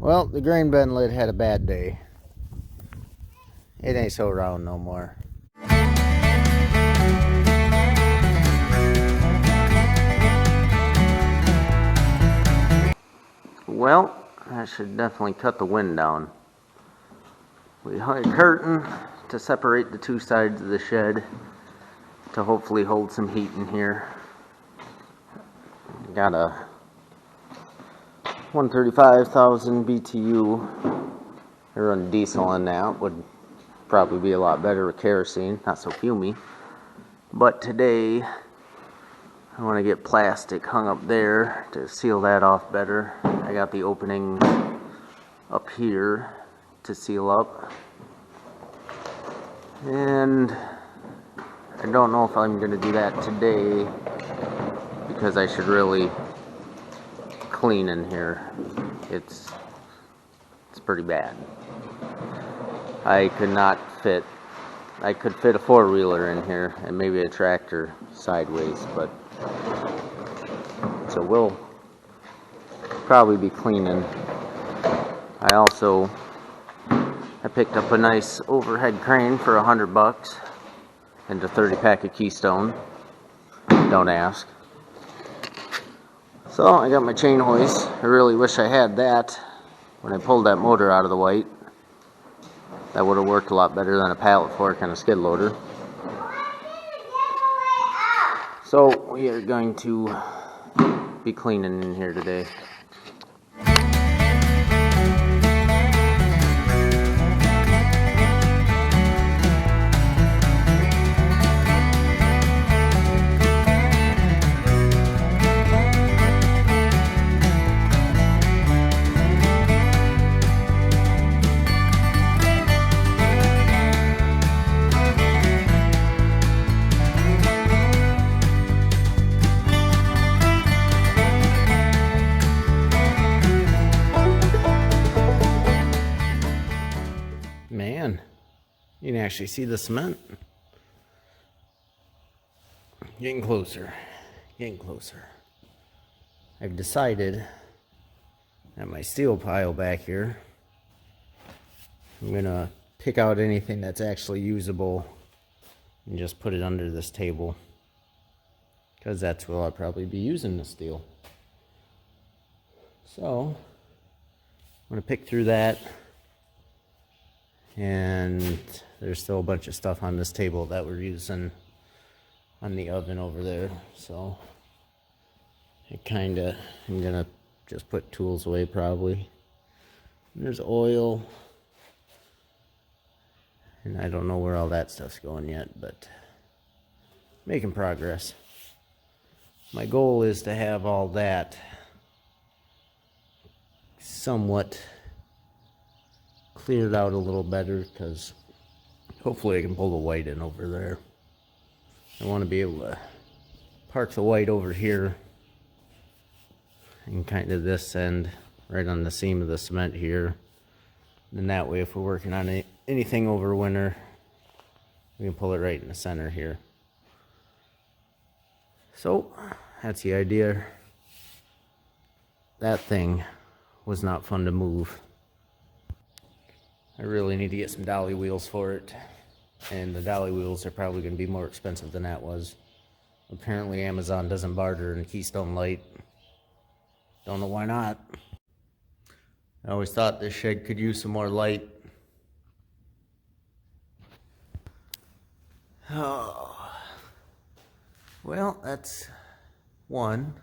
Well, the grain bin lid had a bad day. It ain't so round no more. Well, that should definitely cut the wind down. We hung a curtain to separate the two sides of the shed to hopefully hold some heat in here. Got a 135,000 BTU. I run diesel on that. Would probably be a lot better with kerosene, not so fumy. But today I want to get plastic hung up there to seal that off better. I got the opening up here to seal up. And I don't know if I'm going to do that today because I should really clean in here. It's pretty bad. I could fit a four-wheeler in here and maybe a tractor sideways, but so we'll probably be cleaning. I picked up a nice overhead crane for $100 and a 30-pack of Keystone. Don't ask. So I got my chain hoist. I really wish I had that when I pulled that motor out of the white. That would have worked a lot better than a pallet fork and a skid loader. So we are going to be cleaning in here today. Man, you can actually see the cement. Getting closer, getting closer. I've decided that my steel pile back here, I'm gonna pick out anything that's actually usable and just put it under this table, because that's where I'll probably be using the steel. So I'm gonna pick through that. And there's still a bunch of stuff on this table that we're using on the oven over there. So I'm gonna just put tools away probably. And there's oil. And I don't know where all that stuff's going yet, but making progress. My goal is to have all that somewhat cleared out a little better, because hopefully I can pull the white in over there. I want to be able to park the white over here and kind of this end right on the seam of the cement here. And that way if we're working on anything over winter, we can pull it right in the center here. So that's the idea. That thing was not fun to move. I really need to get some dolly wheels for it, and the dolly wheels are probably going to be more expensive than that was. Apparently Amazon doesn't barter in Keystone Light. Don't know why not. I always thought this shed could use some more light. Oh. Well, that's one.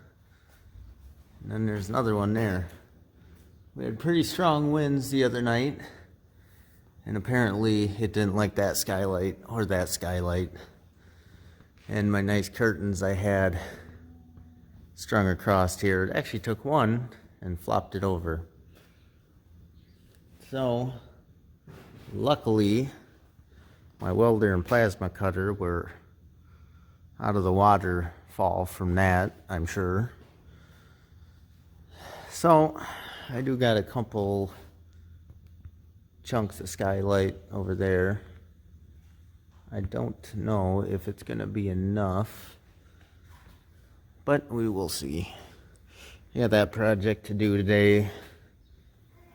And then there's another one there. We had pretty strong winds the other night. And apparently it didn't like that skylight or that skylight. And my nice curtains I had strung across here, it actually took one and flopped it over. So luckily my welder and plasma cutter were out of the waterfall from that, I'm sure. So I do got a couple chunks of skylight over there. I don't know if it's gonna be enough, but we will see. Yeah, that project to do today.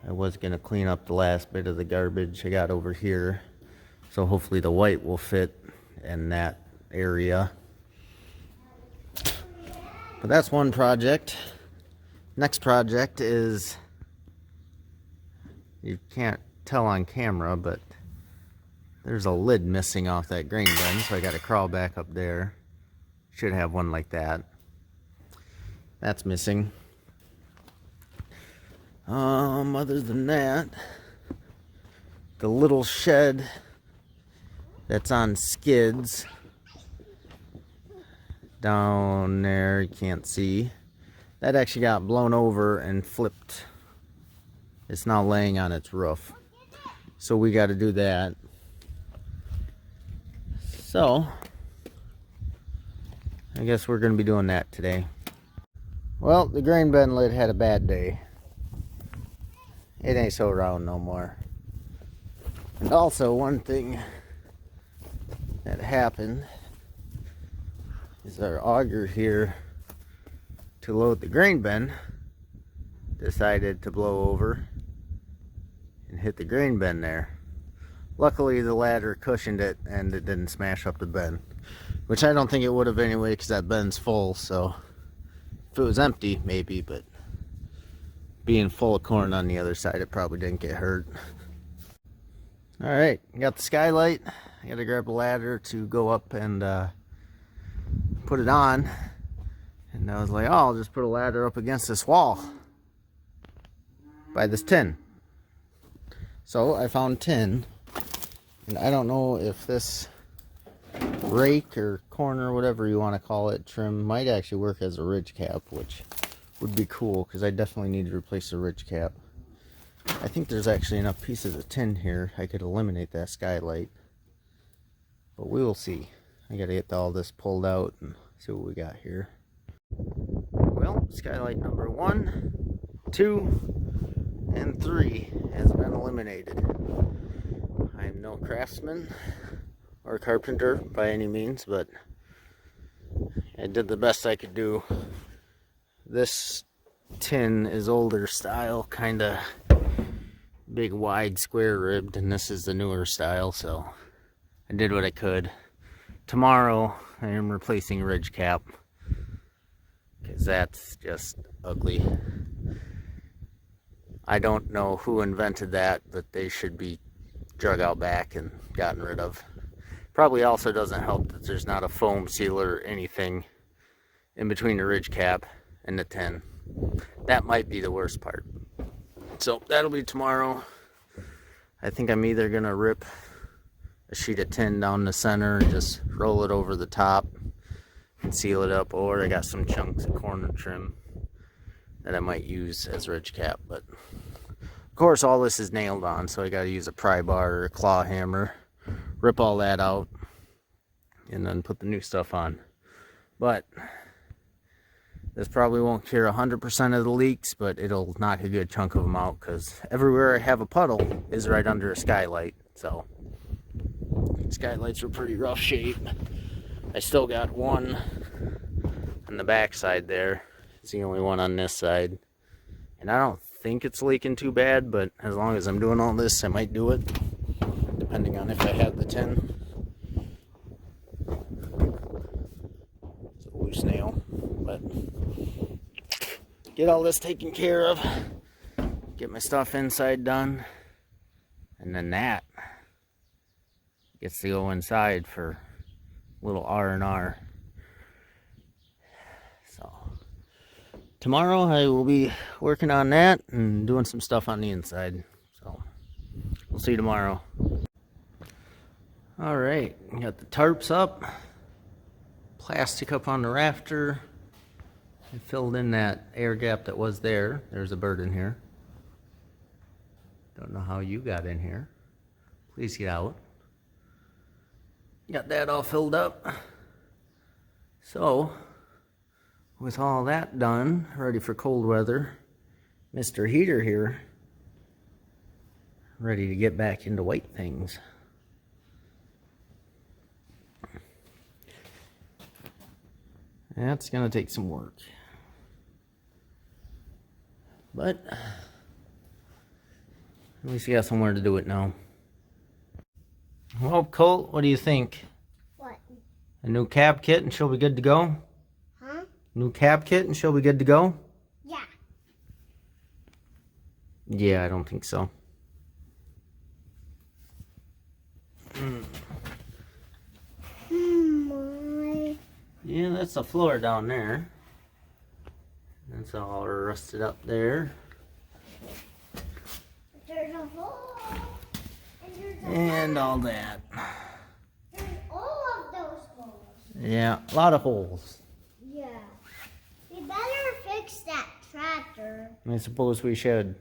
I was going to clean up the last bit of the garbage I got over here. So hopefully the white will fit in that area. But that's one project. Next project is, you can't tell on camera, but there's a lid missing off that grain bin, so I got to crawl back up there. Should have one like that. That's missing. Other than that, the little shed that's on skids down there, you can't see, that actually got blown over and flipped. It's now laying on its roof, so we got to do that. So I guess we're going to be doing that today. Well, the grain bin lid had a bad day. It ain't so round no more. And also, one thing that happened is our auger here to load the grain bin decided to blow over and hit the grain bin there. Luckily the ladder cushioned it and it didn't smash up the bin, which I don't think it would have anyway because that bin's full. So if it was empty maybe, but being full of corn on the other side, it probably didn't get hurt. Alright, got the skylight. I gotta grab a ladder to go up and put it on. And I was like, oh, I'll just put a ladder up against this wall by this tin. So I found tin, and I don't know if this rake or corner, whatever you want to call it, trim might actually work as a ridge cap, which would be cool because I definitely need to replace the ridge cap. I think there's actually enough pieces of tin here I could eliminate that skylight, but we will see. I gotta get all this pulled out and see what we got here. Well, skylight number 1, 2, and 3 has been eliminated. I'm no craftsman or carpenter by any means, but I did the best I could do. This tin is older style, kinda big wide square ribbed, and this is the newer style, so I did what I could. Tomorrow I am replacing ridge cap because that's just ugly. I don't know who invented that, but they should be drug out back and gotten rid of. Probably also doesn't help that there's not a foam sealer or anything in between the ridge cap and the tin. That might be the worst part. So that'll be tomorrow. I think I'm either gonna rip a sheet of tin down the center and just roll it over the top and seal it up, or I got some chunks of corner trim that I might use as ridge cap. But of course all this is nailed on, so I gotta use a pry bar or a claw hammer, rip all that out, and then put the new stuff on. But this probably won't cure 100% of the leaks, but it'll knock a good chunk of them out, because everywhere I have a puddle is right under a skylight. So skylights are pretty rough shape. I still got one on the back side there. It's the only one on this side, and I don't think it's leaking too bad, but as long as I'm doing all this, I might do it, depending on if I have the tin. It's a loose nail, but get all this taken care of, get my stuff inside done, and then that gets to go inside for little R&R. So tomorrow I will be working on that and doing some stuff on the inside. So we'll see you tomorrow. All right, got the tarps up, plastic up on the rafter. I filled in that air gap that was there. There's a bird in here. Don't know how you got in here. Please get out. Got that all filled up. So, with all that done, ready for cold weather, Mr. Heater here, ready to get back into white things. That's gonna take some work. But At least you got somewhere to do it now. Well, Colt, what do you think? What? A new cab kit and she'll be good to go? Huh? New cab kit and she'll be good to go? Yeah. Yeah, I don't think so. My. Yeah, that's the floor down there. That's all rusted up there. There's a hole. And all that. There's all of those holes. Yeah, a lot of holes. Yeah. We better fix that tractor. I suppose we should.